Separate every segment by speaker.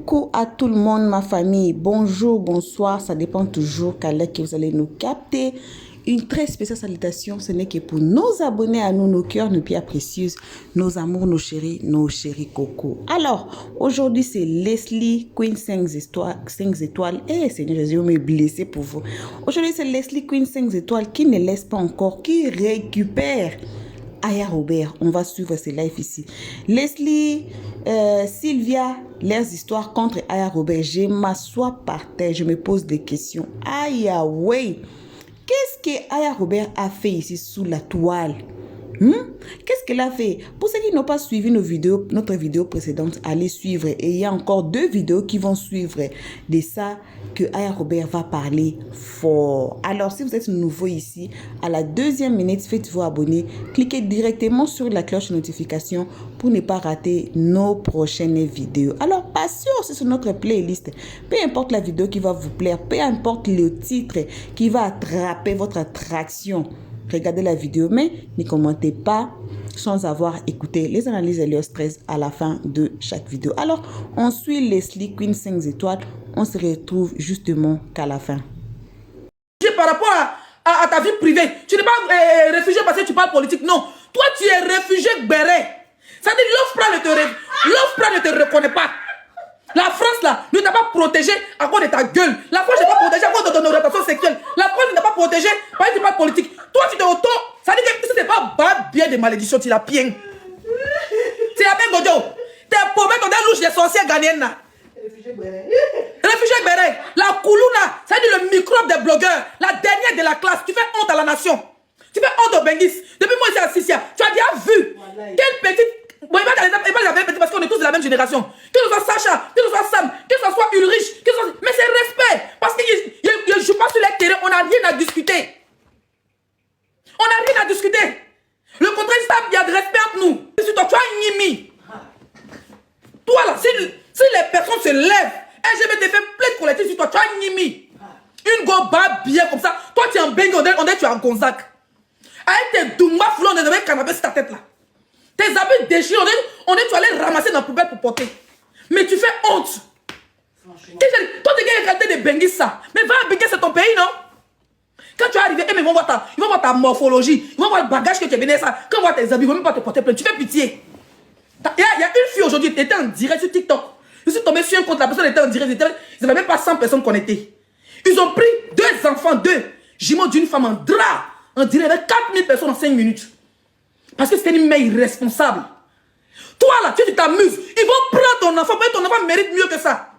Speaker 1: Coucou à tout le monde, ma famille. Bonjour, bonsoir, ça dépend toujours qu'à l'heure que vous allez nous capter. Une très spéciale salutation, ce n'est que pour nos abonnés à nous, nos cœurs, nos pierres précieuses, nos amours, nos chéris coco. Alors, aujourd'hui, c'est Leslie, Queen 5 étoiles. Eh, Seigneur Jésus, me blessé pour vous. Aujourd'hui, c'est Leslie, Queen 5 étoiles, qui ne laisse pas encore, qui récupère Aya Robert. On va suivre ces lives ici. Leslie, Sylvia, leurs histoires contre Aya Robert. Je m'assois par terre, je me pose des questions. Aya, ouais. Qu'est-ce que Aya Robert a fait ici sous la toile? Qu'est-ce qu'elle a fait? Pour ceux qui n'ont pas suivi notre vidéo précédente, allez suivre. Et il y a encore 2 vidéos qui vont suivre de ça que Aya Robert va parler fort. Alors, si vous êtes nouveau ici, à la 2e minute, faites-vous abonner. Cliquez directement sur la cloche de notification pour ne pas rater nos prochaines vidéos. Alors, patience sur notre playlist. Peu importe la vidéo qui va vous plaire, peu importe le titre qui va attraper votre attraction. Regardez la vidéo, mais ne commentez pas sans avoir écouté les analyses et le stress à la fin de chaque vidéo. Alors, on suit Leslie, Queen 5 étoiles. On se retrouve justement qu'à la fin.
Speaker 2: Par rapport à ta vie privée, tu n'es pas réfugié parce que tu parles politique. Non, toi tu es réfugié béret. Ça dit l'OFPRA ne te reconnaît pas. La France là ne t'a pas protégé à cause de ta gueule. La France ne t'a pas protégé à cause de ton orientation sexuelle. La France ne t'a pas protégé parce que tu parles politique. Toi tu te auto. Ça dit que si c'est pas bien de malédiction, tu l'as bien. Tu l'as bien Gojo. T'es paumé dans des louches des sorcières ghanéennes là. Réfugié béret. La Koulouna, ça dit le microbe des blogueurs. La dernière de la classe. Tu fais honte à la nation. Tu fais honte au Bengis. Depuis moi ici à Sissia, tu as déjà vu quelle petite. Bon, il va les avoir parce qu'on est tous de la même génération. Que ce soit Sacha, que ce soit Sam, que ce soit Ulrich, que ce soit... Mais c'est respect. Parce qu'ils ne jouent pas sur les terrains. On n'a rien à discuter. On n'a rien à discuter. Le contraire, il y a de respect entre nous. Si toi, tu as un Nimi. Toi là, si les personnes se lèvent, LGBT fait plein de collectifs sur toi, tu as un Nimi. Une goba bien comme ça. Toi, tu es en Bengue, on dirait tu es en Gonzague. Avec tes Dumba flons, on devait canapé sur ta tête là. Tes habits déchirés, on est tu allais ramasser dans la poubelle pour porter. Mais tu fais honte. Toi, tu es regardé des Benguis ça. Mais va à Benguis, c'est ton pays, non? Quand tu es arrivé, ils vont voir ta morphologie. Ils vont voir le bagage que tu es venu ça. Quand ils voient tes habits, ils vont même pas te porter plainte. Tu fais pitié. Il y a une fille aujourd'hui, elle était en direct sur TikTok. Je suis tombé sur un compte, la personne était en direct. Ils n'avaient même pas 100 personnes connectées. Ils ont pris 2 enfants, 2 jumeaux d'une femme en drap. En direct, avec 4000 personnes en 5 minutes. Parce que c'était une mère irresponsable. Toi là, tu t'amuses. Ils vont prendre ton enfant, mais ton enfant mérite mieux que ça.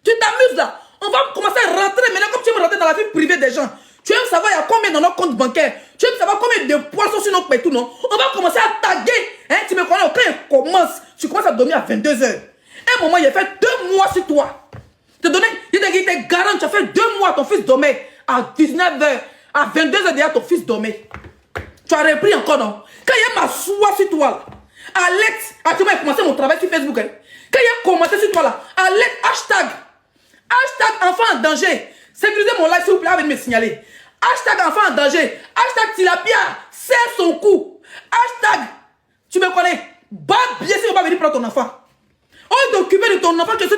Speaker 2: Tu t'amuses là. On va commencer à rentrer maintenant comme tu veux rentrer dans la vie privée des gens. Tu veux savoir il y a combien dans nos comptes bancaires. Tu veux savoir combien de poils sont sur nos pétous, non? On va commencer à taguer. Hein, tu me connais, quand il commence, tu commences à dormir à 22 h. Un moment, il a fait 2 mois sur toi. Il te garant, tu as fait 2 mois, ton fils dormait. À 19 h, à 22 h déjà, ton fils dormait. Tu as repris encore, non? Quand il y a ma soie sur toi, là, Alex, tu m'as commencé mon travail sur Facebook. Hein? Quand il y a commenté sur toi, là, Alex, hashtag enfant en danger. Sécurisez mon live, s'il vous plaît, avec me signaler. Hashtag enfant en danger. Hashtag tilapia, serre son cou. Hashtag, tu me connais, bas bien si on va venir prendre ton enfant. On est occupé de ton enfant, que c'est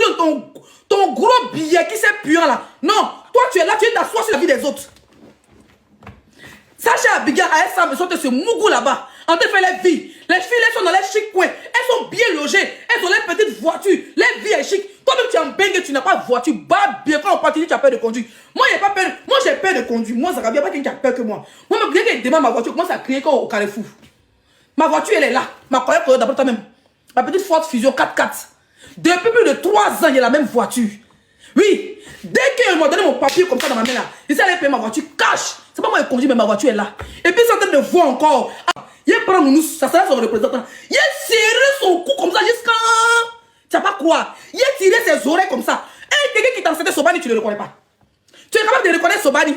Speaker 2: ton gros billet qui s'est puant là. Non, toi tu es là, tu es t'assois sur la vie des autres. Sacha Abigail a ça me sortent ce mougou là-bas. On te fait les vies. Les filles, elles sont dans les chic coins. Elles sont bien logées. Elles ont les petites voitures. Les vies est chic. Toi-même, tu es en Bengue, tu n'as pas de voiture. Bah, bien, quand on partit, tu as peur de conduire. Moi, j'ai pas peur. Moi, j'ai peur de conduire. Moi, ça ne pas quelqu'un qui a peur que moi. Moi, dès qu'elle demande ma voiture, commence à crier comme au Carrefour. Ma voiture, elle est là. Ma collègue, d'abord toi-même. Ma petite Ford Fusion 4x4. Depuis plus de 3 ans, j'ai la même voiture. Oui, dès qu'elle m'a donné mon papier comme ça dans ma main là, ils allaient payer ma voiture cash. C'est pas moi qui conduis, mais ma voiture est là. Et puis, ils sont en train de voir encore. Il prend mon ça sera son représentant. Il a serré son cou comme ça jusqu'à. Tu sais pas quoi? Il a tiré ses oreilles comme ça. Et quelqu'un qui t'a enseigné Sobani, tu ne le reconnais pas. Tu es capable de reconnaître Sobani.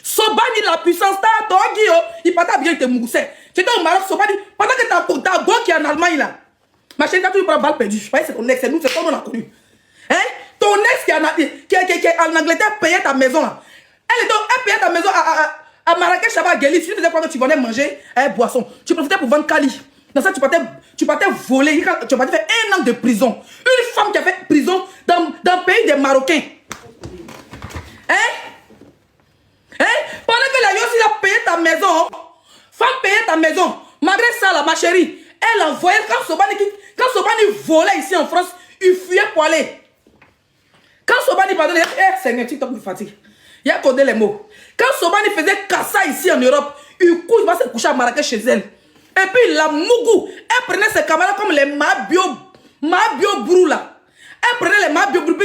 Speaker 2: Sobani, la puissance, t'as ton Guillaume, il partait bien, il te moussait. Tu étais au Maroc, Sobani, pendant que t'as bon qui est en Allemagne là. Ma chérie, tu prends balle perdue. Je croyais que c'est ton ex, c'est nous, c'est toi, on l'a connu. Hein? Ton ex qui est en Angleterre payait ta maison là. Elle payait ta maison à Marrakech, là-bas, à Guélis. Si tu faisais quoi que tu venais manger, boisson. Tu profitais pour vendre Cali. Dans ça, tu partais voler. Tu partais faire 1 an de prison. Une femme qui a fait prison dans le pays des Marocains. Hein? Pendant que la Yossi a payé ta maison, femme payait ta maison. Malgré ça, là, ma chérie, elle envoyait, quand Sobani volait ici en France, il fuyait pour aller. Quand Sobani, pardon, Seigneur, TikTok me fatigue. Il a codé les mots. Quand Sobani faisait Kassa ici en Europe, il va se coucher à Marrakech chez elle. Et puis la Mougou, elle prenait ses camarades comme les Mabio Brou là. Elle prenait les Mabio Brou,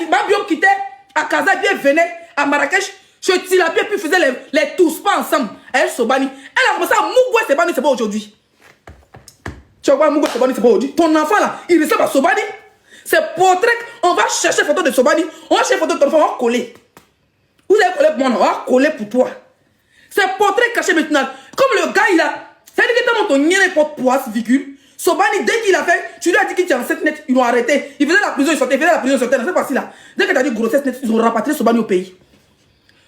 Speaker 2: Mabio quittait à Casa, puis elle venait à Marrakech, chez Tilapia, puis faisait les tous pas ensemble. Elle Sobani. Elle a commencé à Mougou et Sobani, c'est pas aujourd'hui. Tu vois, Mougou et Sobani, c'est pas aujourd'hui. Ton enfant là, il ressemble à Sobani. C'est portrait, on va chercher photo de Sobani, on va chercher photo de ton enfant, on va coller. Vous avez collé pour moi, on va coller pour toi. C'est portrait caché maintenant. Comme le gars, il a. C'est-à-dire que dans ton nien n'importe poisse, virgule. Sobani, dès qu'il a fait, tu lui as dit qu'il était enceinte net, ils l'ont arrêté. Il faisait la prison, il sortait, il faisait la prison, il sortait. Dans cette partie-là, dès que tu as dit grossesse net, ils ont rapatrié Sobani au pays.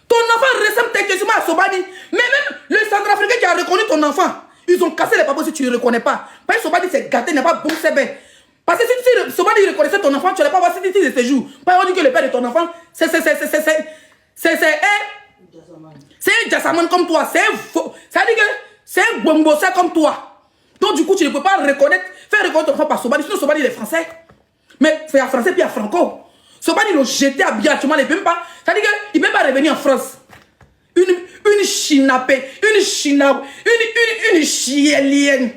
Speaker 2: Ton enfant ressemble techniquement à Sobani. Mais même le Centrafricain qui a reconnu ton enfant, ils ont cassé les papiers si tu ne le reconnais pas. Parce que Sobani s'est gâté, il n'a pas bon, c'est bien. Parce que si Sobani reconnaissait ton enfant, tu n'allais pas voir ses titres de séjour. Pas on dit que le père de ton enfant, c'est un Jassaman comme toi. C'est faux. Ça dit que c'est un Bombosa comme toi. Donc du coup, tu ne peux pas faire reconnaître ton enfant par Sobani. Sinon, Sobani, il est français. Mais c'est à français puis à franco. Sobani, ils l'ont jeté à Biachement. Il ne peut pas. Ça dit qu'il ne peut pas revenir en France. Une chinapée, une chinab, une chiélienne.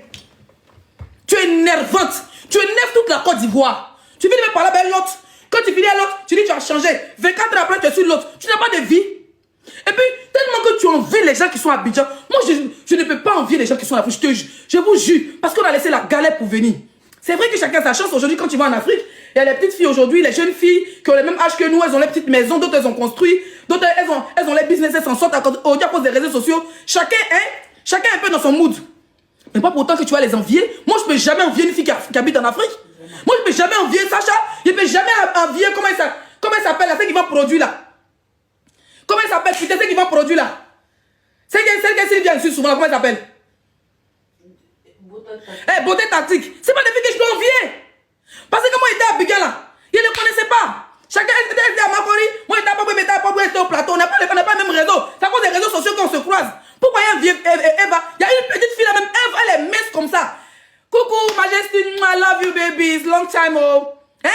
Speaker 2: Tu es énervante. Tu énerves toute la Côte d'Ivoire. Tu finis de me parler avec l'autre. Quand tu finis à l'autre, tu dis que tu as changé. 24 heures après, tu es sur l'autre. Tu n'as pas de vie. Et puis, tellement que tu envies les gens qui sont à Abidjan. Moi, je ne peux pas envier les gens qui sont là. Je vous jure. Parce qu'on a laissé la galère pour venir. C'est vrai que chacun a sa chance. Aujourd'hui, quand tu vas en Afrique, il y a les petites filles aujourd'hui, les jeunes filles qui ont le même âge que nous. Elles ont les petites maisons. D'autres, elles ont construit. D'autres, elles ont les business. Elles s'en sortent à cause des réseaux sociaux. Chacun est un peu dans son mood. Mais pas pourtant que tu vas les envier. Moi, je ne peux jamais envier une fille qui habite en Afrique. Moi, je ne peux jamais envier Sacha. Je ne peux jamais envier comment elle s'appelle, celle qui va produire là. Comment elle s'appelle, putain, celle qui va produire là. Celle qui vient ici souvent, comment elle s'appelle? Beauté tactique. C'est pas des filles que je peux envier. Parce que moi, j'étais à Abidjan là. Je ne les connaissais pas. Chacun était à Makori. Moi, j'étais à Pabou, j'étais au plateau. On n'a pas le même réseau. C'est à cause des réseaux sociaux qu'on se croise. Pourquoi il y a un vieux Eva? Il y a une petite fille là même, Eva, elle est mince comme ça. Coucou, Majesty, I love you baby, it's long time oh. Hein?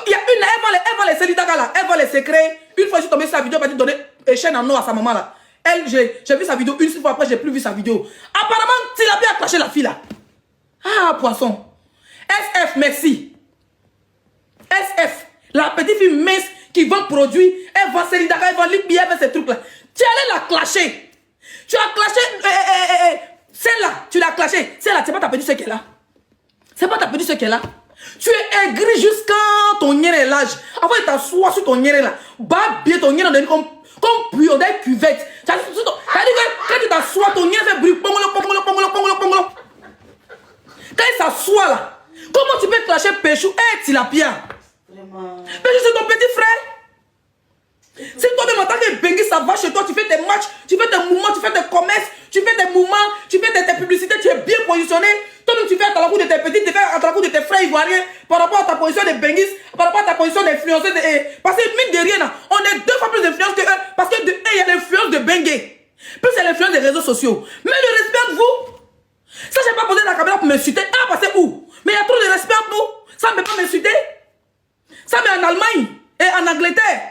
Speaker 2: Il y a une, elle vend les célibataires là, elle vend les secrets. Une fois je suis tombé sur sa vidéo, elle m'a dit donner une chaîne en or à sa maman là. Elle, j'ai vu sa vidéo, une fois après, j'ai plus vu sa vidéo. Apparemment, il a bien clasher la fille là. Ah, poisson. SF, merci. SF, la petite fille mince qui vend produits, elle vend célibataire, elle vend l'IPI, elle vend ces trucs là. Tu allais la clasher. Tu as clashé celle-là, tu l'as clashée. Celle-là, c'est pas ta petite ce qu'elle a. C'est pas ta petite ce qu'elle a. Tu es aigri jusqu'à ton nien est l'âge. Avant, il t'assoit sur ton nien là. Bas bien ton nien comme puant des cuvettes. Ça dit que quand tu t'assois, ton nien fait bruit. Pongolo. Quand il s'assoit là, comment tu peux clasher Péchou et Tilapia? Péchou, c'est ton petit frère. Si toi-même en tant que Bengi, ça va chez toi, tu fais tes matchs, tu fais tes mouvements, tu fais tes commerces, tu fais tes mouvements, tu fais tes publicités, tu es bien positionné. Toi-même, tu fais à la cour de tes petits, tu fais à la cour de tes frères ivoiriens par rapport à ta position de Bengis, par rapport à ta position d'influenceur. Parce que mine de rien, on est 2 fois plus d'influence que eux. Parce que de eux, il y a l'influence de Bengue. Plus c'est l'influence des réseaux sociaux. Mais le respect de vous. Ça, je n'ai pas posé la caméra pour m'insulter. Ah, parce que où? Mais il y a trop de respect pour vous. Ça ne peut pas m'insulter. Ça, mais en Allemagne et en Angleterre.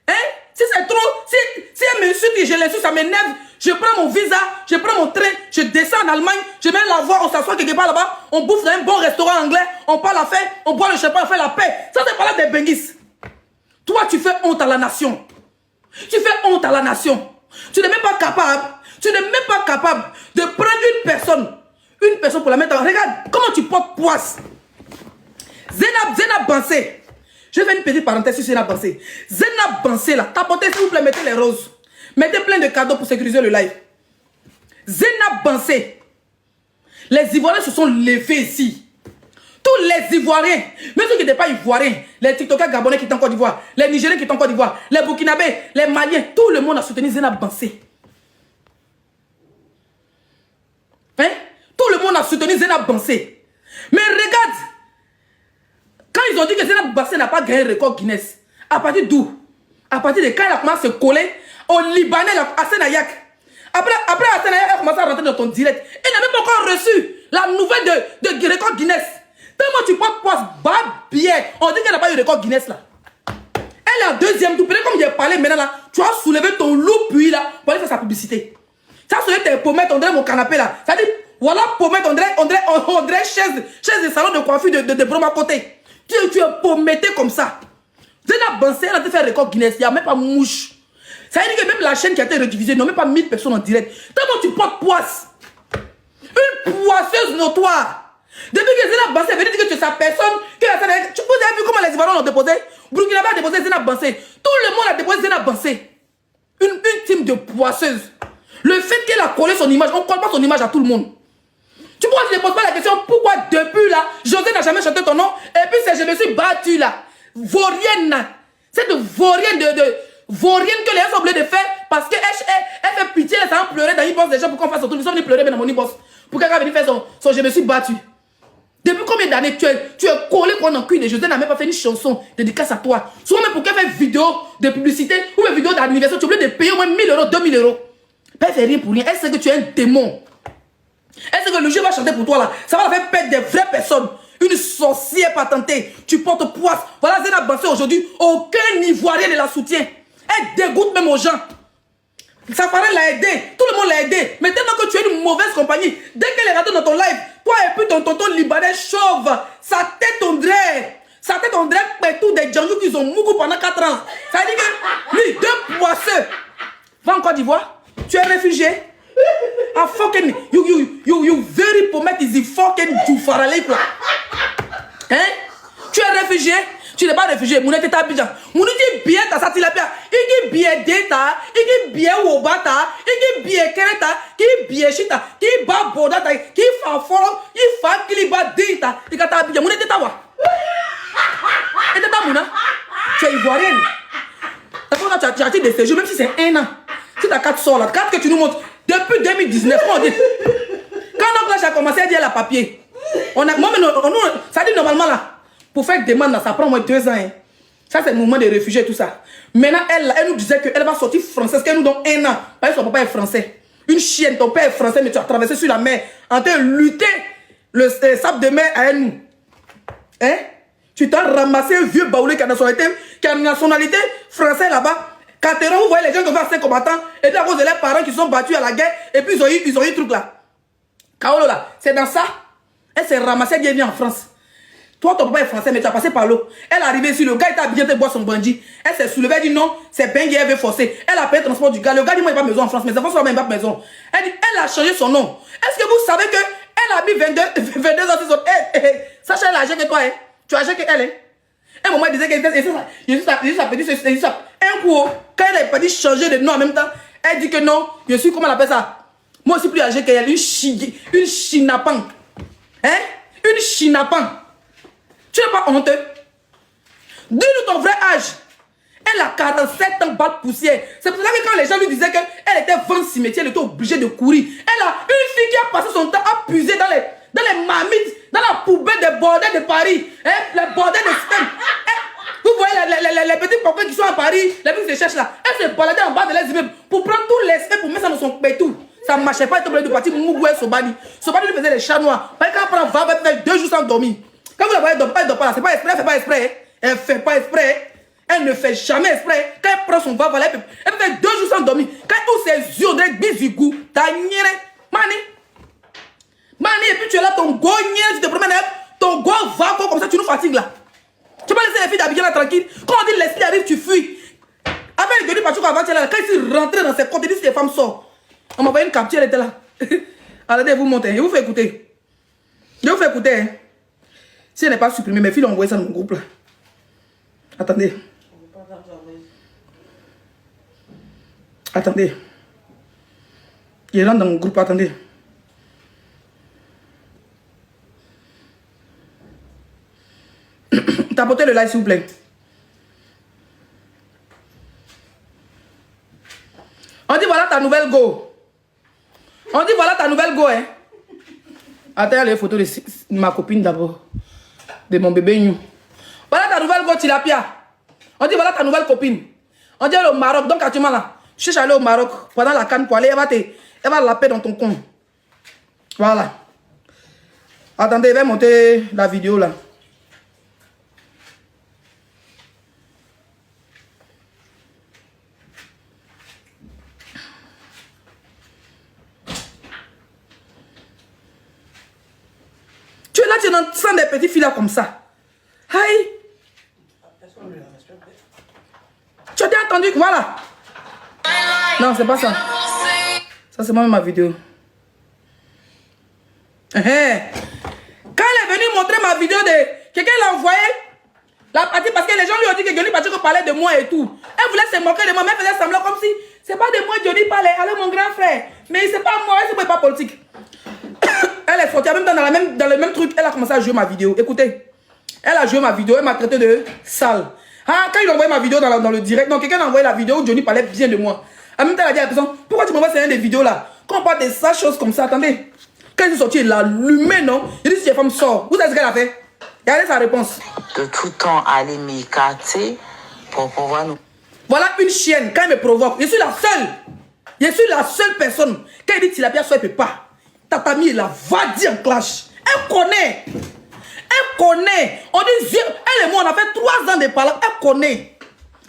Speaker 2: Hein? Si c'est trop, si elle m'insulte et je l'insulte, ça m'énerve. Je prends mon visa, je prends mon train, je descends en Allemagne, je mets la voix, on s'assoit quelque part là-bas, on bouffe dans un bon restaurant anglais, on parle à faire, on boit le champagne, on fait la paix. Ça, c'est pas là des Benguis. Toi, tu fais honte à la nation. Tu fais honte à la nation. Tu n'es même pas capable de prendre une personne pour la mettre en... Regarde, comment tu portes poisse. Zénab Bansé. Je vais faire une petite parenthèse sur Zénab Bansé. Zénab Bansé, là, tapotez s'il vous plaît, mettez les roses. Mettez plein de cadeaux pour sécuriser le live. Zénab Bansé. Les Ivoiriens se sont levés ici. Tous les Ivoiriens, même ceux qui n'étaient pas Ivoiriens, les TikTokers gabonais qui étaient en Côte d'Ivoire, les Nigériens qui étaient en Côte d'Ivoire, les Burkinabés, les Maliens, tout le monde a soutenu Zénab Bansé. Hein? Tout le monde soutenu Zainab Bansé. Mais regarde, quand ils ont dit que Zainab Bansé n'a pas gagné le record Guinness, à partir d'où? À partir de quand elle a commencé à se coller au Libanais, à Senayak. Après Senayak, elle a commencé à rentrer dans ton direct. Elle n'a même pas encore reçu la nouvelle de record Guinness. Tellement tu portes poisse, bas bien. On dit qu'elle n'a pas eu le record Guinness là. Elle est en deuxième tour. Peut-être comme j'ai parlé maintenant là, tu as soulevé ton loup puis là pour aller faire sa publicité. Tu as soulevé tes pommettes, on dirait mon canapé là. Ça dit, voilà pommette, on dirait chaise de salon de coiffure de Broma côté. Tu es pommetté comme ça. Zainab Bansé, elle a fait un record Guinness, il n'y a même pas mouche. Ça veut dire que même la chaîne qui a été rediffusée, non même pas 1000 personnes en direct. Tellement tu portes poisse. Une poisseuse notoire. Depuis que Zainab Bansé est venue dire que tu es sa personne, que vous avez vu comment les Ivoiriens l'ont déposé? Burkinabé a déposé Zainab Bansé. Tout le monde a déposé Zainab Bansé. Une team de poisseuses. Le fait qu'elle a collé son image, on ne colle pas son image à tout le monde. Tu vois, je ne pose pas la question pourquoi depuis là, José n'a jamais chanté ton nom, et puis c'est je me suis battu là. Vaurienne. Cette vaurienne vaurienne que les gens sont obligés de faire parce qu'elle fait pitié, elle s'en pleurer dans l'e-boss des gens pour qu'on fasse son tour. Ils sont venus pleurer dans mon e-boss. Pour quelqu'un vienne faire son je me suis battu. Depuis combien d'années tu es collé qu'on en cuit de José n'a même pas fait une chanson dédicace à toi. Souvent même pour qu'elle fasse vidéo de publicité ou une vidéo d'anniversaire, tu es obligé de payer au moins 1000 euros, 2000 euros. Elle fait rien pour rien. Elle sait que tu es un démon. Elle sait que le jeu va chanter pour toi là. Ça va la faire perdre des vraies personnes. Une sorcière patentée. Tu portes poisse. Voilà Zainab Bansé aujourd'hui. Aucun Ivoirien ne la soutient. Elle dégoûte même aux gens. Sa parole l'a aidé. Tout le monde l'a aidé. Mais tellement que tu es une mauvaise compagnie. Dès qu'elle est rentrée dans ton live, toi et puis ton tonton libanais chauve, sa tête on dirait tout des djangous qui ont mouru pendant 4 ans. Ça veut dire que lui, 2 poisseux. Va en Côte d'Ivoire. Tu es réfugié. Ah fucking you very pomet is the fucking du faralé quoi. Hein? Tu es réfugié? Tu n'es pas réfugié. Mon était Abidjan. Mon dit bien ta satilapia. Il dit bien data. Il dit bien wobata. Il dit bien kereta. Qui bien chita. Qui ba bodata. Qui fa foro. Il fa kiliba dita. Il kata Abidjan. Mon était tawa. Et t'es ta mouna. Tu es ivoirienne. D'abord tu as des séjours même si c'est 1 an. Si tu as 4 sorts là, 4 que tu nous montres. Depuis 2019, on dit. Quand notre classe a commencé à dire la papier, ça dit normalement là, pour faire demande là, ça prend au moins 2 ans. Hein. Ça c'est le mouvement des réfugiés et tout ça. Maintenant, elle nous disait qu'elle va sortir française, qu'elle nous donne 1 an. Parce que son papa est français. Une chienne, ton père est français, mais tu as traversé sur la mer en train de lutter le sable de mer à nous. Hein? Tu t'as ramassé un vieux baoulé qui a nationalité française là-bas. Cateron, vous voyez les gens qui ont fait 5 combattants, et puis à cause de leurs parents qui sont battus à la guerre, et puis ils ont eu truc là. Kaolo là, c'est dans ça. Elle s'est ramassée, elle est venue en France. Toi, ton papa est français, mais tu as passé par l'eau. Elle est arrivée ici, le gars était habillé de boire son bandit. Elle s'est soulevée, elle dit non, c'est Bengue, elle veut forcer. Elle a payé le transport du gars. Le gars dit moi, il n'y a pas besoin en France, mes enfants sont même pas maison. Elle dit, elle a changé son nom. Est-ce que vous savez que elle a mis 22 ans sur son. Sachez l'âge que toi, hein. Tu as âgé qu'elle est. Un moment, elle disait qu'elle était. Un coup, quand elle a pas dit changer de nom en même temps, elle dit que non, je suis, comment on appelle ça? Moi aussi plus âgée qu'elle, une chinapan. Hein? Une chinapan. Tu n'es pas honteux? Dis-nous ton vrai âge. Elle a 47 ans, balle poussière. C'est pour ça que quand les gens lui disaient qu'elle était 20 cimetières, elle était obligée de courir. Elle a une fille qui a passé son temps à puiser dans les marmites, dans la poubelle des bordels de Paris. Hein? Les bordels de système. Vous voyez les petits copains qui sont à Paris, les petits qui se cherchent là. Elle se baladait en bas de les immeubles pour prendre tout l'esprit pour mettre ça dans son pétou. Ça ne marchait pas, elle était obligée de partir Mougoué Sobani. Sobani lui faisait les chats noirs. Parce qu'elle prend 20, elle fait 2 jours sans dormir. Quand vous la voyez, elle ne dort pas là. C'est pas exprès, elle ne fait pas exprès. Elle ne fait pas exprès. Elle ne fait jamais exprès. Quand elle prend son va, elle fait 2 jours sans dormir. Quand elle ouvre ses yeux, on dirait bizigou. T'as niéré. Mani, et puis tu es là, ton go niéré, tu te promènes, ton go va comme ça, tu nous fatigues là. Tu peux pas laisser les filles d'Abidjan là tranquille. Quand on dit l'esprit arrive, tu fuis. Avec les deux parties avant, quand ils sont rentrés dans ses comptes, ils disent que les femmes sortent. On m'a envoyé une capture, elle était là. Allez, vous montez. Je vous fais écouter. Hein. Si elle n'est pas supprimée, mes filles ont envoyé ça dans mon groupe là. Attendez. Il rentre dans mon groupe, attendez. Tapotez le like s'il vous plaît. On dit voilà ta nouvelle go. Hein. Attends, les photos de ma copine d'abord. De mon bébé New. Voilà ta nouvelle go tilapia. On dit voilà ta nouvelle copine. On dit elle est au Maroc. Donc actuellement là, je cherche à aller au Maroc pendant la canne pour aller. Elle va laper dans ton con. Voilà. Attendez, je vais monter la vidéo là. Tu es là, tu es dans sang des petits filles là comme ça. Aïe. Tu as entendu? Voilà. Non, c'est pas ça. Ça, c'est moi ma vidéo. Quand elle est venue montrer ma vidéo de... Quelqu'un l'a envoyé la partie parce que les gens lui ont dit que Johnny Pacheco parlait de moi et tout. Elle voulait se moquer de moi, mais elle faisait semblant comme si c'est pas de moi Johnny parlait. Alors mon grand frère. Mais c'est pas moi, c'est pas politique. Elle est sortie en même temps dans le même truc. Elle a commencé à jouer ma vidéo. Écoutez. Elle a joué ma vidéo. Elle m'a traité de sale. Ah, quand il a envoyé ma vidéo dans le direct, donc quelqu'un a envoyé la vidéo où Johnny parlait bien de moi. En même temps, elle a dit à la personne, pourquoi tu m'envoies ces vidéos là? Quand on parle de ça, choses comme ça, attendez. Quand elle est sortie, elle a allumé, non? Il dit si la femme sort. Vous savez ce qu'elle a fait? Regardez sa réponse.
Speaker 3: De tout temps aller m'écarter pour pouvoir nous...
Speaker 2: Voilà une chienne, quand elle me provoque, je suis la seule. Je suis la seule personne. Quand elle dit tilapia, soit elle peut pas. Ta famille, là, va dire en clash. Elle connaît. Elle connaît. On dit, elle et moi, on a fait 3 ans de parler. Elle connaît.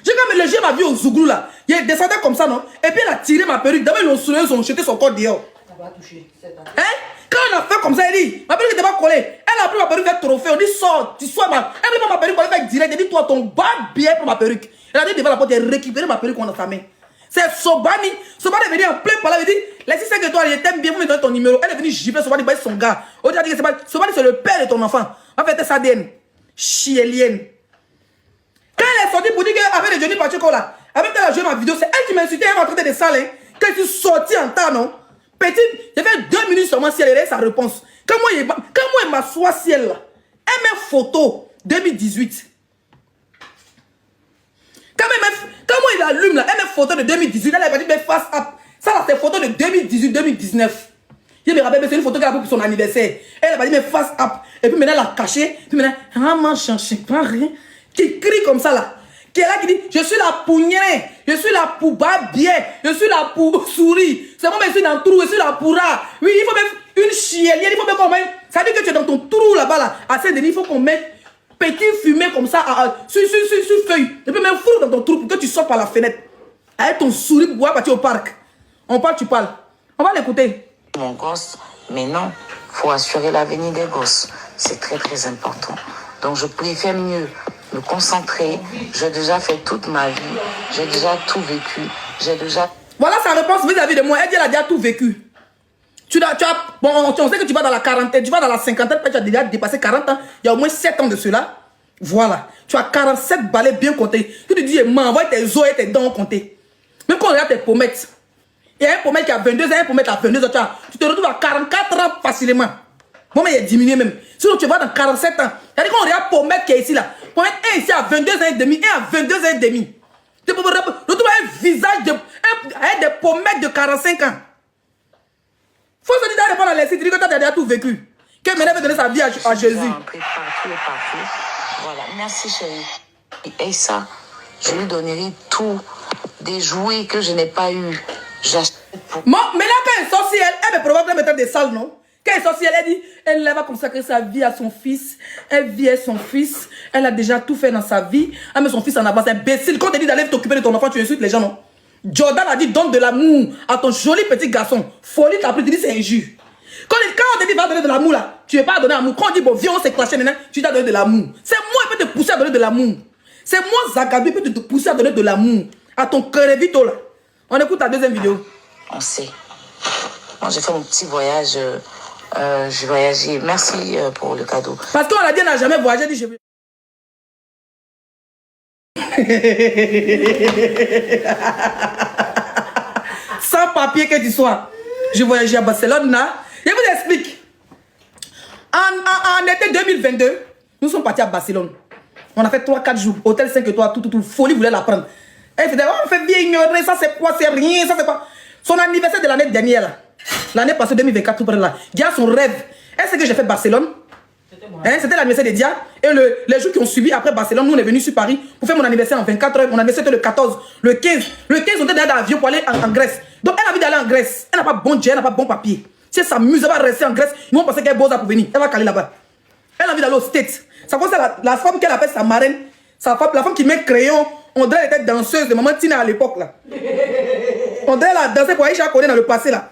Speaker 2: J'ai quand même le m'a vu au Zouglou, là. Il descendait comme ça, non? Et puis, elle a tiré ma perruque. D'abord, ils l'ont soulevée, ils ont jeté son corps dehors. Ça va toucher. Hein? Quand on a fait comme ça, elle dit, ma perruque n'était pas collée. Elle a pris ma perruque, fait trophée. On dit, sors, tu sois mal. Elle a pris ma perruque, on l'a fait direct. Elle dit, toi, ton bas bien pour ma perruque. Elle a dit devant la porte, elle a récupéré ma perruque dans sa main. C'est Sobani. Sobani est venu en plein palais. Elle dit, laissez 5 étoiles, je t'aime bien, vous me donnez ton numéro. Elle est venue gifler Sobani, c'est son gars. On dit que Sobani, c'est le père de ton enfant. En fait, c'est sa ADN. Chielienne. Quand elle est sortie pour dire qu'avec le Johnny Pacheco là, avec elle a joué ma vidéo, c'est elle qui m'a insulté, elle m'a traité de sale. Hein. Quand je suis sorti en temps, non? Petite, j'ai fait 2 minutes seulement si elle est sa réponse. Quand moi, elle m'assoit si elle là, elle met photo 2018. Quand moi il allume là, elle met photo de 2018, elle a dit mais face up. Ça là c'est photo de 2018-2019. Je me rappelle, c'est une photo qu'elle a pris pour son anniversaire. Elle a dit mais face up. Et puis maintenant elle a caché. Puis maintenant, maman, je ne pas rien. Qui crie comme ça là. Qui est là qui dit, je suis là pour rien. Je suis là pour babier. Je suis là pour souris. C'est moi, je suis dans le trou, je suis là pour rat. Oui, il faut mettre une chielière, il faut mettre qu'on mette. Ça veut dire que tu es dans ton trou là-bas là. À Saint-Denis, il faut qu'on mette petit fumée comme ça sur feuille. Et puis même fou dans ton trou pour que tu sortes par la fenêtre. Avec ton souris pour pouvoir partir au parc. On parle, tu parles. On va l'écouter.
Speaker 3: Mon gosse, mais non, il faut assurer l'avenir des gosses. C'est très très important. Donc je préfère mieux me concentrer. J'ai déjà fait toute ma vie. J'ai déjà tout vécu. J'ai déjà...
Speaker 2: Voilà sa réponse vis-à-vis de moi. Elle dit elle a déjà tout vécu. Bon, on sait que tu vas dans la quarantaine, tu vas dans la cinquantaine, tu as déjà dépassé 40 ans. Il y a au moins 7 ans de cela. Voilà. Tu as 47 balais bien comptés. Tu te dis, m'envoie tes os et tes dents comptés. Même quand on regarde tes pommettes. Il y a un pommette qui a 22 ans, un pommette à 22 ans. Tu te retrouves à 44 ans facilement. Bon, mais il a diminué même. Sinon, tu vas dans 47 ans. C'est-à-dire qu'on regarde pommette qui est ici là. Pommette est ici à 22 ans et demi, et à 22 ans et demi. Tu peux retrouver un visage avec des pommettes de 45 ans. Faut se dire d'aller dans les sites, tu dis que tu as déjà tout vécu. Que maintenant veut donner sa vie à Jésus.
Speaker 3: Partout et partout. Voilà, merci chérie. Et ça, je lui donnerai tout, des jouets que je n'ai pas eu. J'achète pour...
Speaker 2: Bon, mais là, quand elle sort, elle me provoque de mettre des salles, non? Quand elle sort, elle dit, elle va consacrer sa vie à son fils. Elle vit avec son fils. Elle a déjà tout fait dans sa vie. Elle met son fils en avance. Imbécile. Quand on te dit d'aller t'occuper de ton enfant, tu insultes les gens, non? Jordan a dit, donne de l'amour à ton joli petit garçon. Folie, t'as pris, tu dis, c'est injure. Quand on te dit, va donner de l'amour, là, tu ne veux pas donner l'amour. Quand on dit, bon, viens, on s'est clashé maintenant, tu dois donner de l'amour. C'est moi qui peux te pousser à donner de l'amour. C'est moi, Zagabi, qui peux te pousser à donner de l'amour. À ton cœur vito, là. On écoute ta deuxième vidéo.
Speaker 3: On sait. Moi, j'ai fait mon petit voyage. J'ai voyagé. Merci pour le cadeau.
Speaker 2: Parce qu'on a dit, on n'a jamais voyagé. Dit, je veux... Sans papier que tu sois. Je voyageais à Barcelone, là. Je vous explique. En été 2022, nous sommes partis à Barcelone. On a fait 3-4 jours. Hôtel 5 étoiles, tout. Folie voulait la prendre. Elle faisait, on fait bien ignorer, ça c'est quoi, c'est rien, ça c'est quoi. Son anniversaire de l'année dernière, là. L'année passée, 2024, tout près là. Il y a son rêve. Est-ce que j'ai fait Barcelone? Hein, c'était l'anniversaire de Dia. Et les jours qui ont suivi après Barcelone, nous on est venus sur Paris pour faire mon anniversaire en 24 heures. Mon anniversaire était le 14, le 15. Le 15, on était dans l'avion pour aller en Grèce. Donc elle a envie d'aller en Grèce. Elle n'a pas bon jet, elle n'a pas bon papier. Si elle s'amuse, elle va rester en Grèce. Ils vont penser qu'elle est beau pour venir. Elle va caler là-bas. Elle a envie d'aller aux States. Ça cause la femme qu'elle appelle sa marraine. La femme qui met crayon. On dirait qu'elle était danseuse de Maman Tina à l'époque là. On dirait la danser pour Aïcha Koné dans le passé là.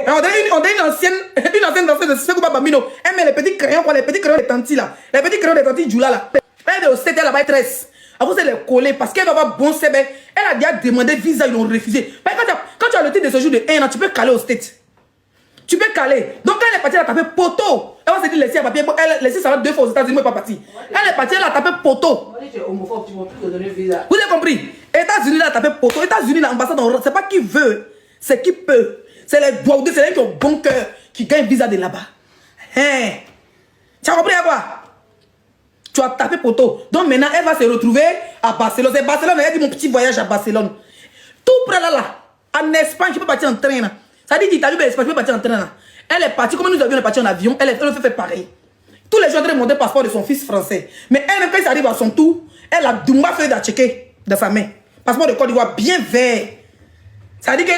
Speaker 2: On dirait une ancienne danseuse de Sekou Bambino. Elle met les petits crayons des tantis là. Les petits crayons des tantis Djoula là. Elle est au 7, elle a pas tresse. Après elle est collée parce qu'elle va avoir bon CB. Elle a déjà demandé visa, ils l'ont refusé. Quand tu as le titre de séjour de 1 an, tu peux caler au State. Tu peux caler. Donc quand elle est partie, elle a tapé poteau. Elle va se dire laisser un papier. Elle laisser ça 2 fois aux États-Unis, elle n'est pas partie. Elle est partie, elle a tapé poteau. Vous avez compris? États-Unis, elle a tapé poteau. États-Unis, l'ambassade, c'est pas qui veut, c'est qui peut. C'est les doigts, c'est les qui ont bon cœur qui gagnent visa de là-bas. Hein? Tu as compris à quoi? Tu as tapé poteau. Donc maintenant, elle va se retrouver à Barcelone. C'est Barcelone, elle dit mon petit voyage à Barcelone. Tout près là. En Espagne, tu peux partir en train là. Ça dit d'Italie, mais Espagne, tu peux partir en train là. Elle est partie, comme nous avions parti en avion, elle fait pareil. Tous les jours, elle a monté le passeport de son fils français. Mais elle, quand il arrive à son tour, elle a Doumba feuille à checker dans sa main. Passeport de Côte d'Ivoire bien vert. Ça dit que,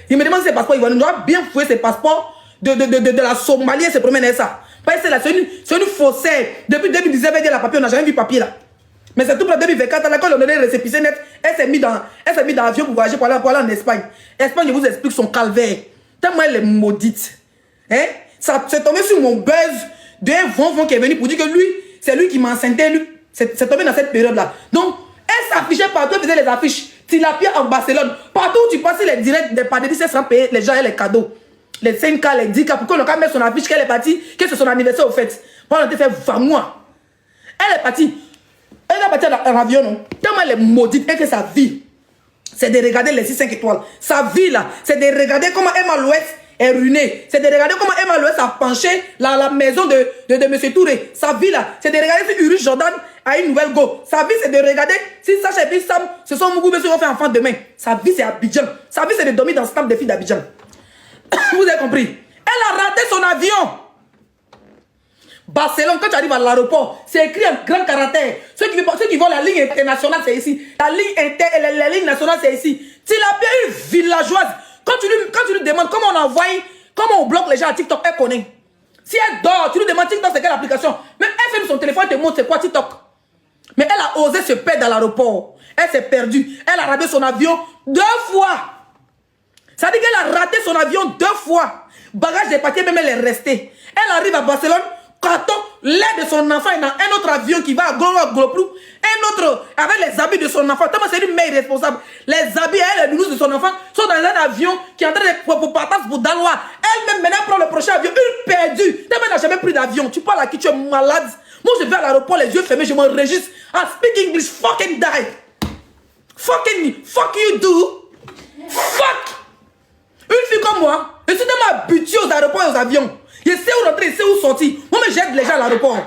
Speaker 2: il me demande si c'est passeport ivoirien. Il doit bien fouiller ses passeports de la Somalie et se promène avec ça. Parce que c'est une faussaire. Depuis 2019, elle dit la papier, on n'a jamais vu papier là. Mais c'est tout pour 2024, là, quand on a donné le récépissé net, elle s'est mise dans l'avion pour voyager pour aller en Espagne. Espagne, je vous explique son calvaire. Tellement elle est maudite. Hein? Ça c'est tombé sur mon buzz d'un vent qui est venu pour dire que lui, c'est lui qui m'a enceinté, lui. C'est tombé dans cette période-là. Donc, elle s'affichait partout, elle faisait les affiches. Tilapia en Barcelone. Partout où tu passes les directs des padédis, sans payer les gens et les cadeaux. Les 5K, les 10K, pour qu'on ait mettre son affiche qu'elle est partie, que c'est son anniversaire au fait. Pour on a fait 20 mois. Elle est partie. Elle est partie en avion, non? Tellement elle est maudite et que sa vie, c'est de regarder les 6-5 étoiles. Sa vie là, c'est de regarder comment Emma l'Ouest est ruinée. C'est de regarder comment Emma l'Ouest a penché la maison de M. Touré. Sa vie là, c'est de regarder si Urus Jordan a une nouvelle go. Sa vie, c'est de regarder si Sacha et puis Sam se sont Mougou vont faire enfant demain. Sa vie, c'est Abidjan. Sa vie, c'est de dormir dans le stamp des filles d'Abidjan. Vous avez compris? Elle a raté son avion. Barcelone, quand tu arrives à l'aéroport, c'est écrit en grand caractère. Ceux qui vont la ligne internationale, c'est ici. La ligne nationale, c'est ici. Tu l'as bien une villageoise. Quand tu lui demandes comment on envoie, comment on bloque les gens à TikTok, elle connaît. Si elle dort, tu lui demandes TikTok, c'est quelle application? Même elle fait son téléphone, elle te montre c'est quoi TikTok. Mais elle a osé se perdre dans l'aéroport. Elle s'est perdue. Elle a raté son avion 2 fois. Ça dit qu'elle a raté son avion 2 fois. Bagage de papier, même elle est restée. Elle arrive à Barcelone. Carton, l'aide de son enfant est dans un autre avion qui va à Goloplou. Un autre avec les habits de son enfant. Tellement c'est une mère responsable. Les habits, elle, les nounous de son enfant sont dans un avion qui est en train de pour partir pour Dalois. Elle-même maintenant prend le prochain avion. Une perdue. Tellement elle n'a jamais pris d'avion. Tu parles à qui? Tu es malade. Moi je vais à l'aéroport, les yeux fermés, je m'enregistre. I speak English, fucking die. Fuck you do. Fuck. Une fille comme moi, je suis tellement habituée aux aéroports et aux avions. Je sais où rentrer, je sais où sortir. Moi, j'aide les gens à l'aéroport.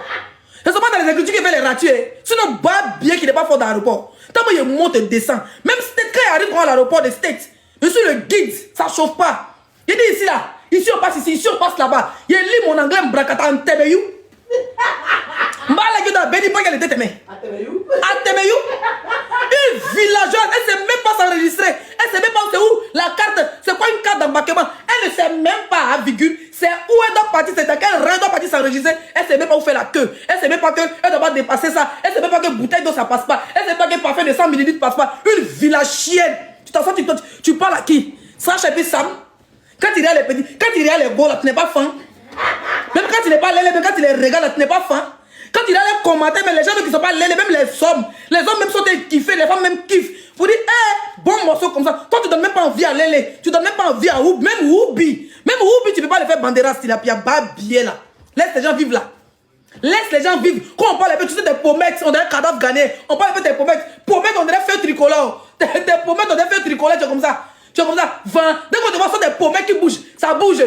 Speaker 2: Ce ne sont pas dans les écritures qui fait les ratuer. Sinon, bas bien qu'il n'est pas fort dans l'aéroport. Tant que je monte et descends. Même quand il arrive à l'aéroport des States, je suis le guide, ça ne chauffe pas. Je dis ici, là. Ici, on passe ici, ici, on passe là-bas. Je lis mon anglais, m'bracata en tebeyou. M'bala que dans Béni, pas qu'elle était témé. À tebeyou. Une villageoise, elle ne sait même pas s'enregistrer. Elle ne sait même pas c'est où la carte. C'est quoi une carte d'embarquement? Elle ne sait même pas à virgule. C'est où elle doit partir, c'est dans quel rang elle doit partir s'enregistrer. Elle ne sait même pas où faire la queue. Elle ne sait même pas qu'elle ne doit pas dépasser ça. Elle ne sait même pas que bouteille d'eau ça passe pas. Elle ne sait pas que parfum de 100 ml passe pas. Une villagienne. Tu t'en sors, tu parles à qui? Sacha et puis Sam. Quand il y a les petits, quand il y a les beaux là, tu n'es pas faim. Même quand il n'est pas lélé, même quand il les regarde là, tu n'es pas faim. Quand il a les commentaires, mais les gens qui ne sont pas lélés, même les hommes même sont kiffés, les femmes même kiffent. Vous dites, bon morceau comme ça. Toi, tu ne donnes même pas envie à Lélé. Tu ne donnes même pas envie à Oubi. Même Oubi, tu ne peux pas les faire banderas s'il a bien là. Laisse les gens vivre là. Laisse les gens vivre. Quand on parle un peu, tu sais, des pommettes, on dirait cadavre gagné. On parle un peu des pommettes. Pommettes, on dirait feu tricolore. Des pommettes, on dirait feu tricolore, tu es comme ça. Tu es comme ça. Dès qu'on te voit, ce sont des pommettes qui bougent. Ça bouge.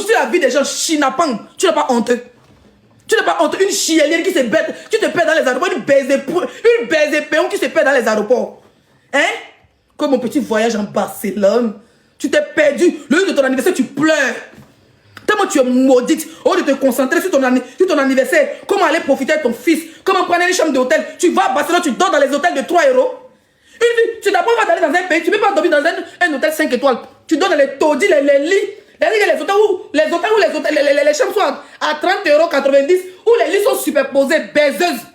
Speaker 2: Tu la vie des gens chinapang. Tu n'es pas honteux. Tu n'es pas honte, une chielière qui se perd, tu te perds dans les aéroports, une baise péon qui se perd dans les aéroports. Hein? Comme mon petit voyage en Barcelone, tu t'es perdu. Le jour de ton anniversaire, tu pleures. Tellement tu es maudite. Au lieu de te concentrer sur ton anniversaire, comment aller profiter de ton fils, comment prendre une chambre d'hôtel. Tu vas à Barcelone, tu dors dans les hôtels de 3 euros. Une vie, tu t'apprends d'aller dans un pays, tu ne peux pas dormir dans un hôtel 5 étoiles. Tu dors dans les taudis, les lits. Les hôtels où les chambres sont à 30,90 €, où les lits sont superposés, baiseuses.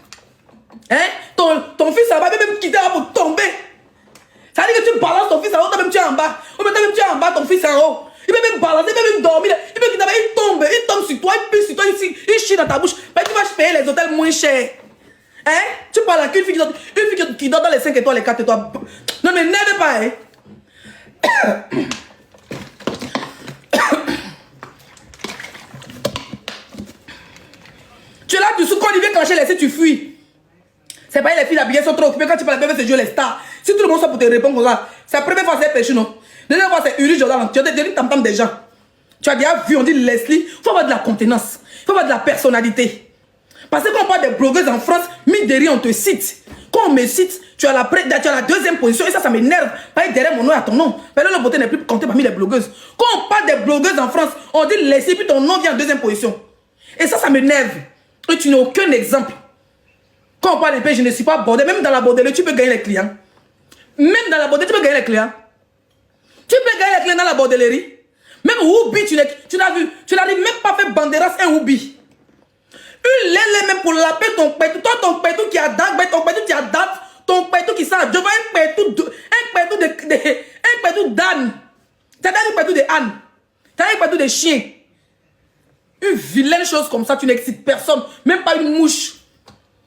Speaker 2: Hein? Ton fils, ça va même quitter pour tomber. Ça veut dire que tu balances ton fils en haut, toi-même tu es en bas. Ou même tu es en bas, ton fils en haut. Il peut même balancer, il peut même dormir. Il peut quitter, il tombe sur toi, il pisse sur toi, il chie dans ta bouche. Mais tu vas payer les hôtels moins chers. Hein? Tu parles à une fille qui dort dans les 5 étoiles, les 4 étoiles. Non mais n'aide pas, hein? Tu es là, quand il vient clencher les tu fuis. C'est pas les filles habillées sont trop occupées. Quand tu parles à bébé, c'est jouer les stars. Si tout le monde soit pour te répondre comme ça, c'est la première fois c'est péché, non? La deuxième fois c'est Uri Jordan. Tu as dit tam-tam des gens. Tu as déjà vu, on dit Leslie, il faut avoir de la contenance. Il faut avoir de la personnalité. Parce que quand on parle des blogueuses en France, mine de rien, on te cite. Quand on me cite, tu as la deuxième position. Et ça m'énerve. Pas derrière mon nom à ton nom. Parce que la beauté n'est plus comptée parmi les blogueuses. Quand on parle des blogueuses en France, on dit Leslie, puis ton nom vient en deuxième position. Et ça m'énerve. Et tu n'as aucun exemple. Quand on parle des pays, je ne suis pas bordel. Même dans la bordellerie, tu peux gagner les clients. Même dans la bordellerie, tu peux gagner les clients. Tu peux gagner les clients dans la bordellerie. Même Woubi, tu n'arrives même pas à faire banderas un Woubi. Une lélé même pour l'appeler ton pétou. Toi, ton pétou qui a date, ton pétou qui a date, ton pétou qui sent. Je veux un pétou d'âne. Tu as un pétou de âne. Tu as un pétou de chien. Une vilaine chose comme ça, tu n'excites personne. Même pas une mouche.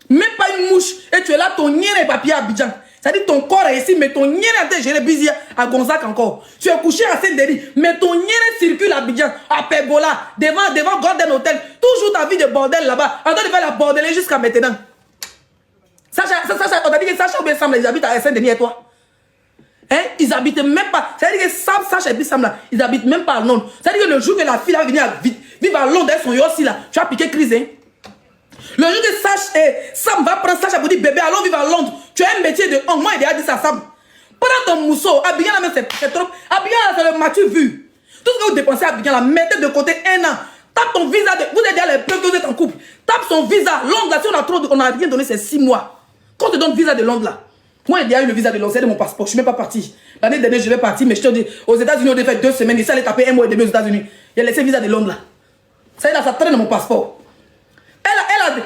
Speaker 2: Même pas une mouche. Et tu es là, ton nien est papier à Abidjan. C'est-à-dire ton corps est ici, mais ton nien est en train de gérer Bizia à Gonzac encore. Tu es couché à Saint-Denis, mais ton nien circule à Abidjan, à Pergola, devant Golden Hotel. Toujours ta vie de bordel là-bas. En train de faire la bordelée jusqu'à maintenant. Sacha, on t'a dit que Sacha ou bien Sam, ils habitent à Saint-Denis et toi. Hein? Ils habitent même pas. C'est-à-dire que Sacha et Sam là, ils habitent même pas à Londres. C'est-à-dire que le jour que la fille va venir vivre à Londres, elles sont aussi là. Tu as piqué crise, hein? Le jour que Sam va prendre Sacha pour dire bébé, allons vivre à Londres. Tu as un métier de honte. Moi, il a dit ça à Sam. Prends ton mousseau. Abidjan, là, c'est trop. Abidjan, là, c'est le matu vu. Tout ce que vous dépensez à Abidjan, là, mettez de côté 1 an. Tape ton visa. Vous êtes déjà les preuves que vous êtes en couple. Tape son visa. Londres, là, si on n'a rien donné, c'est 6 mois. Quand on te donne visa de Londres, là. Moi, j'ai déjà eu le visa de Londres, c'est de mon passeport. Je ne suis même pas parti. L'année dernière, je vais partir, mais je te dis, aux États-Unis, on a fait 2 semaines. Ici, allait taper 1 mois et demi aux États-Unis. Il a laissé le visa de Londres, là. Ça, ça traîne dans mon passeport.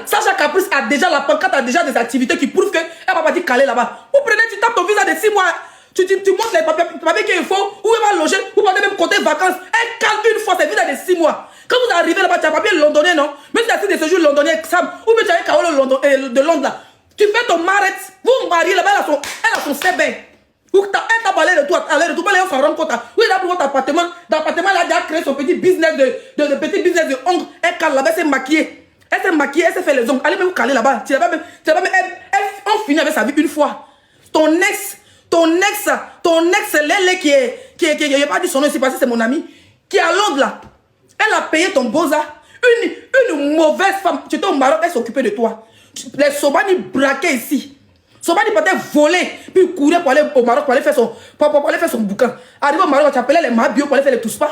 Speaker 2: Sacha Caprice a déjà la pancarte, a déjà des activités qui prouvent qu'elle va partir caler là-bas. Vous prenez, tu tapes ton visa de 6 mois, tu montres les papiers qu'il faut, où elle va loger, vous partez même côté vacances. Elle calme une fois, c'est visa de 6 mois. Quand vous arrivez là-bas, tu as un papier londonien, non? Même si tu as des séjours londoniens, Sam, ou bien tu as un carreau de Londres là. Tu fais ton marette, vous vous mariez là-bas, elle a son CB. Elle t'a parlé de tout, elle s'en rend compte. Oui, là, pour votre appartement, dans l'appartement, elle a déjà créé son petit business de ongles. Elle cale là-bas, elle s'est maquillée. Elle s'est maquillée, elle s'est fait les ongles. Allez même caler là-bas. On finit avec sa vie une fois. Ton ex, Lélé qui est pas dit son nom ici parce que c'est mon ami, qui est à Londres là. Elle a payé ton beau-ça. Une mauvaise femme. Tu étais au Maroc, elle s'occupait de toi. Les Sobani braquaient ici. Sobani partait voler, puis courir pour aller au Maroc pour aller faire son bouquin. Arrivé au Maroc, tu appelais les Mabio pour aller faire les Touspa.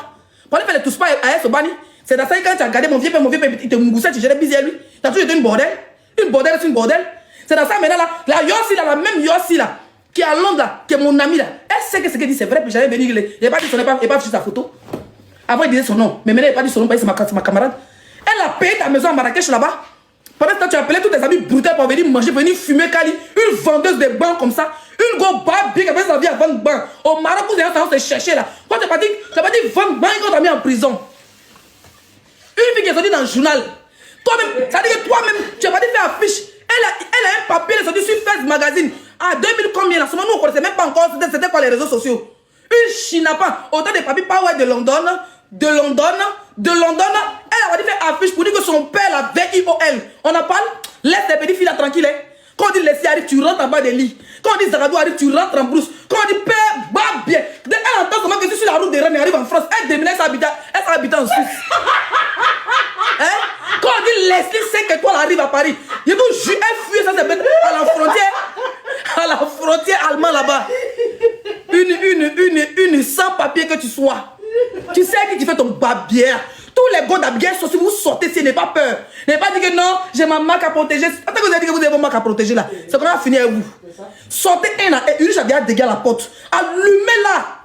Speaker 2: Pour aller faire les Touspa à Sobani. C'est dans ça que quand tu as regardé mon vieux père, il te moussait, tu gérais bizarre lui. Tu as toujours été une bordel. Une bordel, c'est une bordel. C'est dans ça maintenant là, la Yossi là, la même Yossi là, qui est à Londres là, qui est mon ami là. Elle sait que ce qu'elle dit c'est vrai, puis j'avais venu, il n'a pas dit son nom, il n'a pas vu sa photo. Avant il disait son nom, mais maintenant il n'a pas dit son nom, c'est ma camarade. Elle a payé ta maison à Marrakech là-bas. Pendant ce temps, tu as appelé tous tes amis brutaux pour venir manger, venir fumer Kali. Une vendeuse de bancs comme ça. Une go babi qui a fait sa vie à vendre bancs. Au Maroc, vous avez se chercher là. Quand tu n'as pas dit vendre bancs, quand tu as mis en prison. Une fille qui est sortie dans le journal. Toi-même, ça veut dire que toi-même, tu n'as pas dit faire affiche. Elle a un papier, elle est sortie sur Face Magazine. À 2000 combien là? Ce moment, nous, on ne connaissait même pas encore c'était quoi les réseaux sociaux. Une chinapa. Autant de papiers Power de London. Elle a dit faire affiche pour dire que son père, la VIOL. On en parle? Laisse les petites filles là tranquilles. Quand on dit Leslie arrive, tu rentres en bas des lits. Quand on dit Zagadou arrive, tu rentres en brousse. Quand on dit père, bah bien. Elle entend seulement que tu es sur la route de Rennes et arrive en France. Elle déménage, elle s'habite en Suisse. Hein? Quand on dit Leslie 5 étoiles arrive à Paris, je vous jure, elle fuit ça, c'est bête à la frontière allemande là-bas. Une sans papier que tu sois. Tu sais que tu fais ton babière. Tous les gars d'Abigail, si vous sortez, ce n'est pas peur. N'avez pas dit que non, j'ai ma marque à protéger. Attends que vous avez dit que vous avez votre marque à protéger là. C'est qu'on a fini avec vous. Sortez un an et Urich a déjà dégagé la porte. Allumez-la.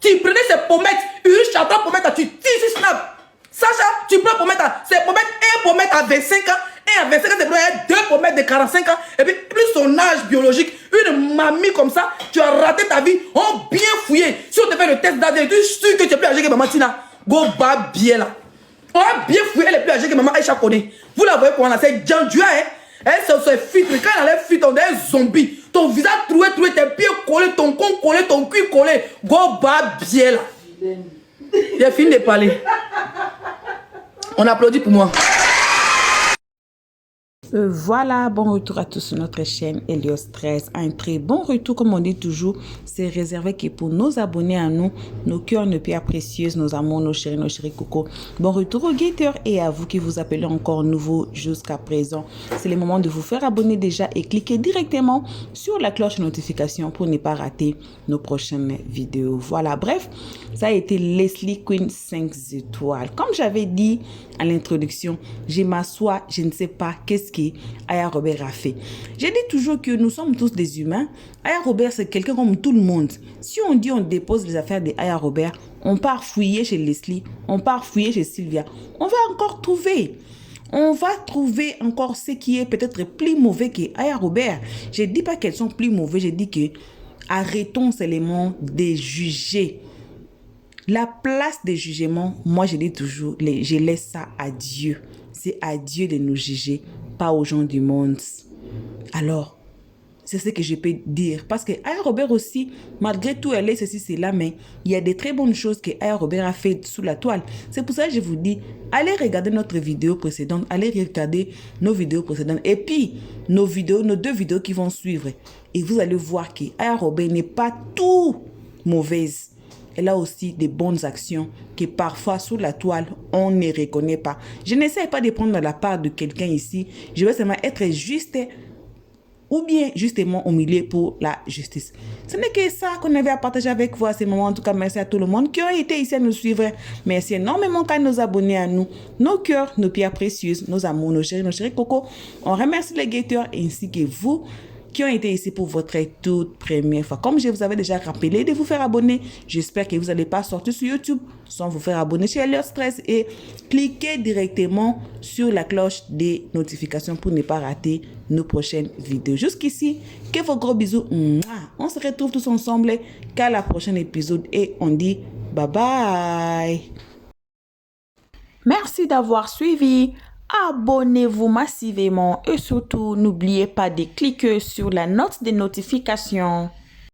Speaker 2: Tu prenais ces pommettes. Urich a 3 pommettes, tu tires sur Snap. Sacha, tu prends pommette c'est pommette, un pommette à 25 ans. Et à 25 ans, c'est 2 pommettes de 45 ans. Et puis, plus son âge biologique, une mamie comme ça, tu as raté ta vie. On bien fouillé. Si on te fait le test d'ADN, tu es sûr que tu es plus âgé que maman Tina. Go bas bien là. On a bien fouillé, elle est plus âgée que maman Aïcha connaît. Vous la voyez comment là, c'est Djandua, hein. Elle se filtre. Quand elle enlève filtre, on est un zombie. Ton visage troué, tes pieds collés, ton con collé, ton cul collé. Go bas bien là. J'ai fini de parler. On applaudit pour moi.
Speaker 1: Voilà, bon retour à tous sur notre chaîne Helios 13. Un très bon retour, comme on dit toujours, c'est réservé que pour nos abonnés à nous, nos cœurs, nos pierres précieuses, nos amours, nos chéris coco. Bon retour aux guetteurs et à vous qui vous appelez encore nouveau jusqu'à présent. C'est le moment de vous faire abonner déjà et cliquer directement sur la cloche de notification pour ne pas rater nos prochaines vidéos. Voilà, bref, ça a été Leslie Queen 5 étoiles. Comme j'avais dit à l'introduction, je m'assois, je ne sais pas qu'est-ce que Aya Robert a fait. J'ai dit toujours que nous sommes tous des humains. Aya Robert, c'est quelqu'un comme tout le monde. Si on dit on dépose les affaires de Aya Robert, on part fouiller chez Leslie, on part fouiller chez Sylvia. On va encore trouver. On va trouver encore ce qui est peut-être plus mauvais que Aya Robert. Je ne dis pas qu'elles sont plus mauvaises, je dis que arrêtons seulement de juger. La place des jugements, moi je dis toujours, je laisse ça à Dieu. C'est à Dieu de nous juger, pas aux gens du monde. Alors, c'est ce que je peux dire. Parce que Aya Robert aussi, malgré tout, elle est ceci, cela, mais il y a des très bonnes choses que Aya Robert a fait sous la toile. C'est pour ça que je vous dis, allez regarder notre vidéo précédente, allez regarder nos vidéos précédentes, et puis nos 2 vidéos qui vont suivre. Et vous allez voir que Aya Robert n'est pas tout mauvaise. Elle a aussi des bonnes actions que parfois sous la toile, on ne reconnaît pas. Je n'essaie pas de prendre la part de quelqu'un ici. Je veux seulement être juste ou bien justement au milieu pour la justice. Ce n'est que ça qu'on avait à partager avec vous à ce moment. En tout cas, merci à tout le monde qui ont été ici à nous suivre. Merci énormément à nos abonnés à nous, nos cœurs, nos pierres précieuses, nos amours, nos chéris coco. On remercie les guetteurs ainsi que vous qui ont été ici pour votre toute première fois. Comme je vous avais déjà rappelé de vous faire abonner, j'espère que vous n'allez pas sortir sur YouTube sans vous faire abonner chez Helios 13 et cliquez directement sur la cloche des notifications pour ne pas rater nos prochaines vidéos. Jusqu'ici, que vos gros bisous. On se retrouve tous ensemble qu'à la prochaine épisode et on dit bye bye. Merci d'avoir suivi. Abonnez-vous massivement et surtout n'oubliez pas de cliquer sur la note de notification.